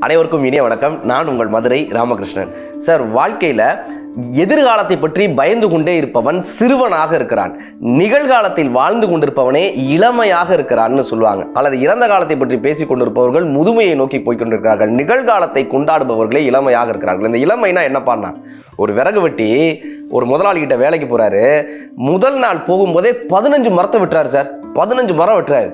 அனைவருக்கும் இனிய வணக்கம். நான் உங்கள் மதுரை ராமகிருஷ்ணன். சார், வாழ்க்கையில் எதிர்காலத்தை பற்றி பயந்து கொண்டே இருப்பவன் சிறுவனாக இருக்கிறான், நிகழ்காலத்தில் வாழ்ந்து கொண்டிருப்பவனே இளமையாக இருக்கிறான்னு சொல்லுவாங்க. அல்லது இறந்த காலத்தை பற்றி பேசிக் கொண்டிருப்பவர்கள் முதுமையை நோக்கி போய்கொண்டிருக்கிறார்கள், நிகழ்காலத்தை கொண்டாடுபவர்களே இளமையாக இருக்கிறார்கள். இந்த இளமைனா என்னப்பான்னா, ஒரு விறகு வெட்டி ஒரு முதலாளிகிட்ட வேலைக்கு போறாரு. முதல் நாள் போகும்போதே 15 மரத்தை வெட்டுறாரு சார். 15 மரம் வெட்டுறாரு.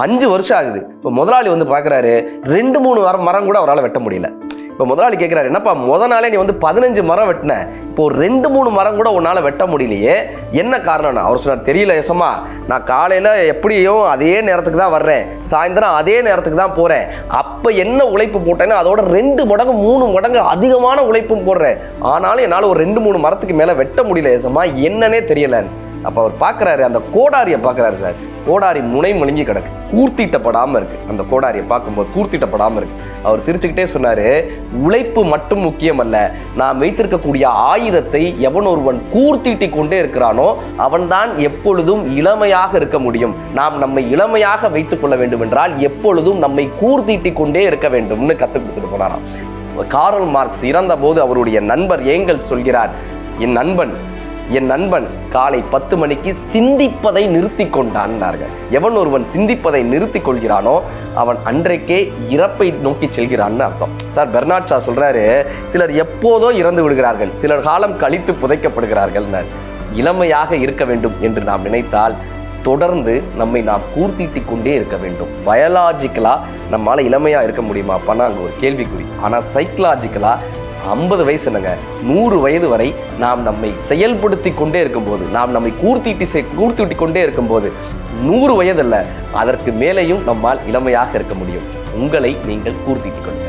5 வருஷம் ஆகுது. இப்போ முதலாளி வந்து பார்க்குறாரு, 2-3 மரம் கூட அவரால் வெட்ட முடியல. இப்போ முதலாளி கேட்குறாரு, என்னப்பா முதல் நாளே நீ வந்து 15 மரம் வெட்டின, இப்போ 2-3 மரம் கூட உன்னால் வெட்ட முடியலையே, என்ன காரணம்னா? அவர் சொன்னார், தெரியல யசமா, நான் காலையில் எப்படியும் அதே நேரத்துக்கு தான் வர்றேன், சாயந்தரம் அதே நேரத்துக்கு தான் போகிறேன். அப்போ என்ன உழைப்பு போட்டேன்னா அதோட 2 மடங்கு 3 மடங்கு அதிகமான உழைப்பும் போடுறேன். ஆனாலும் என்னால் ஒரு 2-3 மரத்துக்கு மேலே வெட்ட முடியல யசமா, என்னன்னே தெரியலன்னு. அப்போ அவர் பார்க்குறாரு, அந்த கோடாரியை பார்க்குறாரு சார். கோடாரி முனை முழுங்கி கிடக்கு, கூர்த்திட்டப்படாமல் இருக்குது. அந்த கோடாரியை பார்க்கும்போது கூர்த்திட்டப்படாமல் இருக்குது. அவர் சிரிச்சுக்கிட்டே சொன்னார், உழைப்பு மட்டும் முக்கியம் அல்ல, நாம் வைத்திருக்கக்கூடிய ஆயுதத்தை எவன் ஒருவன் கூர்த்தீட்டி கொண்டே இருக்கிறானோ அவன்தான் எப்பொழுதும் இளமையாக இருக்க முடியும். நாம் நம்மை இளமையாக வைத்துக் கொள்ள வேண்டும் என்றால் எப்பொழுதும் நம்மை கூர்த்தீட்டி கொண்டே இருக்க வேண்டும்னு கற்றுக் கொடுத்துட்டு போனாராம். கார்ல் மார்க்ஸ் இறந்த போது அவருடைய நண்பர் ஏங்கல்ஸ் சொல்கிறார், என் நண்பன் காலை 10 மணிக்கு சிந்திப்பதை நிறுத்தி கொண்டான்னார்கள். எவன் ஒருவன் சிந்திப்பதை நிறுத்தி கொள்கிறானோ அவன் அன்றைக்கே இறப்பை நோக்கி செல்கிறான்னு அர்த்தம். சார், பெர்னாட் ஷா சொல்றாரு, சிலர் எப்போதோ இறந்து விடுகிறார்கள், சிலர் காலம் கழித்து புதைக்கப்படுகிறார்கள். இளமையாக இருக்க வேண்டும் என்று நாம் நினைத்தால் தொடர்ந்து நம்மை நாம் கூர்த்தீட்டி கொண்டே இருக்க வேண்டும். பயாலாஜிக்கலா நம்மளால இளமையா இருக்க முடியுமா அப்பனா அங்கே ஒரு கேள்விக்குறி. ஆனால் சைக்கலாஜிக்கலா 50 வயசு என்னங்க, 100 வயது வரை நாம் நம்மை செயல்படுத்தி கொண்டே இருக்கும்போது, நாம் நம்மை கூர்த்தீட்டி கொண்டே இருக்கும்போது 100 வயது அல்ல, அதற்கு மேலேயும் நம்மால் இளமையாக இருக்க முடியும். உங்களை நீங்கள் கூர்த்தீட்டிக் கொள்ளுங்கள்.